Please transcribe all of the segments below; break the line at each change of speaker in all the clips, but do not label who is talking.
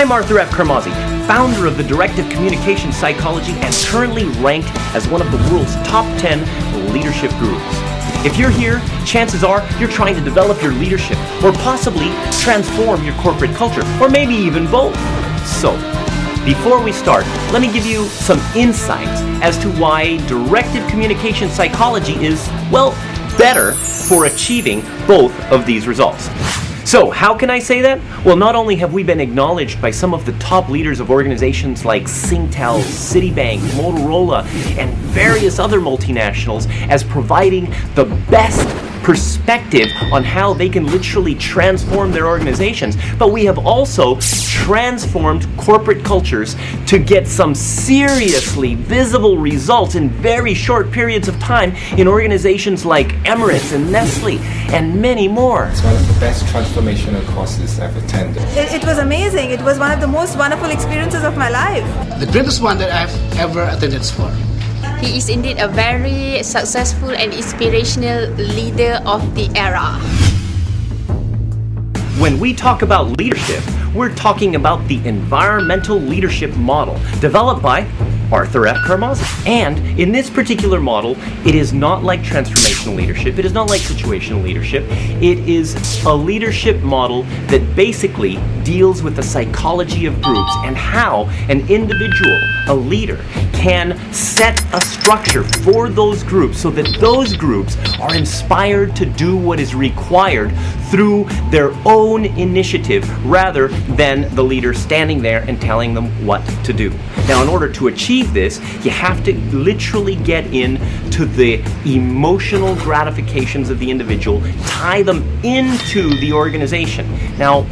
I'm Arthur F. Carmazzi, founder of the Directive Communication Psychology and currently ranked as one of the world's top 10 leadership gurus. If you're here, chances are you're trying to develop your leadership or possibly transform your corporate culture, or maybe even both. So, before we start, let me give you some insights as to why directive communication psychology is, well, better for achieving both of these results. So, how can I say that? Well, not only have we been acknowledged by some of the top leaders of organizations like Singtel, Citibank, Motorola, and various other multinationals as providing the best perspective on how they can literally transform their organizations, but we have also transformed corporate cultures to get some seriously visible results in very short periods of time in organizations like Emirates and Nestle and many more.
It's one of the best transformational courses I've attended.
It was amazing. It was one of the most wonderful experiences of my life.
The greatest one that I've ever attended for.
He is indeed a very successful and inspirational leader of the era.
When we talk about leadership, we're talking about the environmental leadership model developed by Arthur F. Carmazzi. And in this particular model, it is not like transformational leadership, it is not like situational leadership, it is a leadership model that basically deals with the psychology of groups and how an individual, a leader, can set a structure for those groups so that those groups are inspired to do what is required through their own initiative rather than the leader standing there and telling them what to do. Now, in order to achieve this, you have to literally get into the emotional gratifications of the individual, tie them into the organization. Now,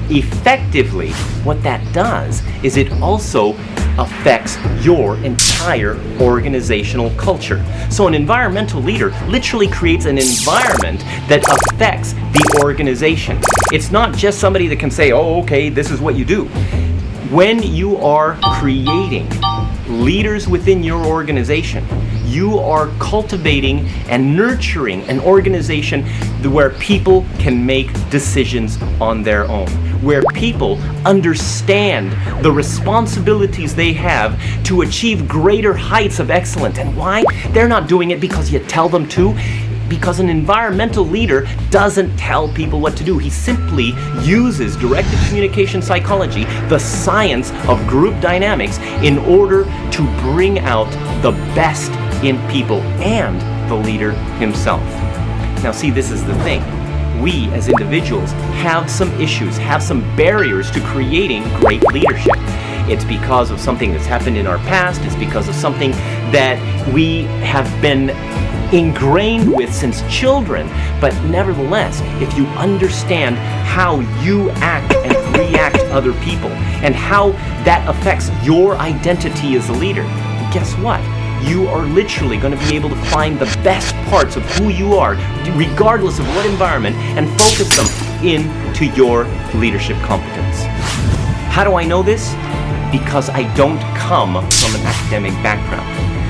effectively, what that does is it also affects your entire organizational culture. So an environmental leader literally creates an environment that affects the organization. It's not just somebody that can say, oh, okay, this is what you do. When you are creating leaders within your organization, you are cultivating and nurturing an organization where people can make decisions on their own, where people understand the responsibilities they have to achieve greater heights of excellence. And why? They're not doing it because you tell them to, because an environmental leader doesn't tell people what to do. He simply uses directive communication psychology, the science of group dynamics, in order to bring out the best in people and the leader himself. Now see, this is the thing. We as individuals have some issues, have some barriers to creating great leadership. It's because of something that's happened in our past. It's because of something that we have been ingrained with since children. But nevertheless, if you understand how you act and react to other people and how that affects your identity as a leader, guess what? You are literally going to be able to find the best parts of who you are, regardless of what environment, and focus them into your leadership competence. How do I know this? Because I don't come from an academic background.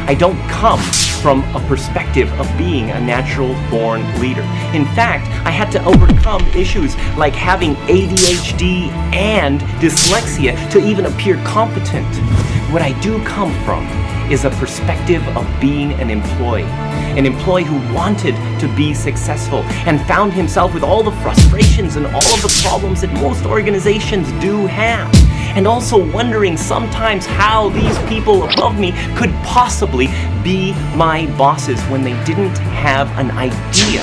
I don't come from a perspective of being a natural-born leader. In fact, I had to overcome issues like having ADHD and dyslexia to even appear competent. What I do come from is a perspective of being an employee who wanted to be successful and found himself with all the frustrations and all of the problems that most organizations do have. And also wondering sometimes how these people above me could possibly be my bosses when they didn't have an idea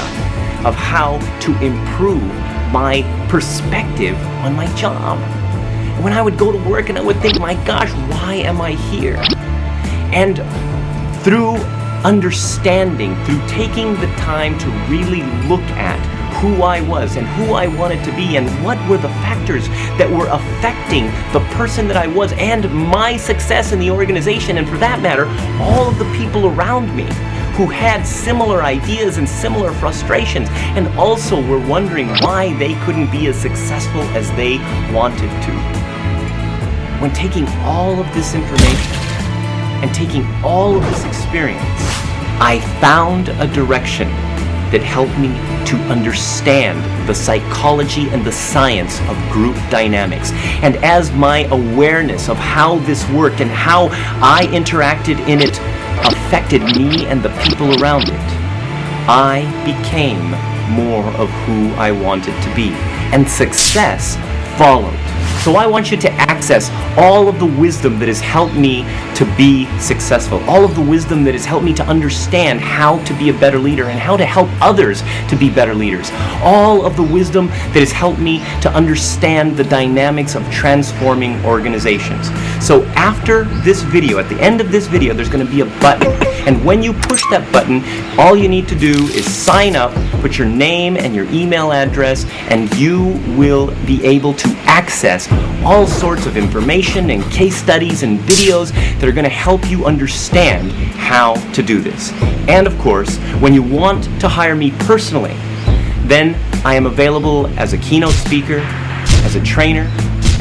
of how to improve my perspective on my job. When I would go to work and I would think, my gosh, why am I here? And through understanding, through taking the time to really look at who I was and who I wanted to be and what were the factors that were affecting the person that I was and my success in the organization, and for that matter, all of the people around me who had similar ideas and similar frustrations and also were wondering why they couldn't be as successful as they wanted to. When taking all of this information and taking all of this experience, I found a direction that help me to understand the psychology and the science of group dynamics. And as my awareness of how this worked and how I interacted in it affected me and the people around it, I became more of who I wanted to be, and success followed. So I want you to access all of the wisdom that has helped me to be successful, all of the wisdom that has helped me to understand how to be a better leader and how to help others to be better leaders, all of the wisdom that has helped me to understand the dynamics of transforming organizations. So after this video, at the end of this video, there's going to be a button. And when you push that button, all you need to do is sign up, put your name and your email address, and you will be able to access all sorts of information and case studies and videos that are going to help you understand how to do this. And of course, when you want to hire me personally, then I am available as a keynote speaker, as a trainer,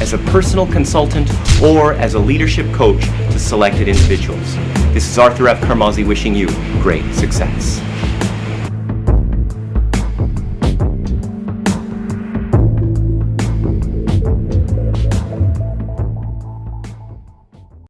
as a personal consultant, or as a leadership coach to selected individuals. This is Arthur F. Carmazzi wishing you great success.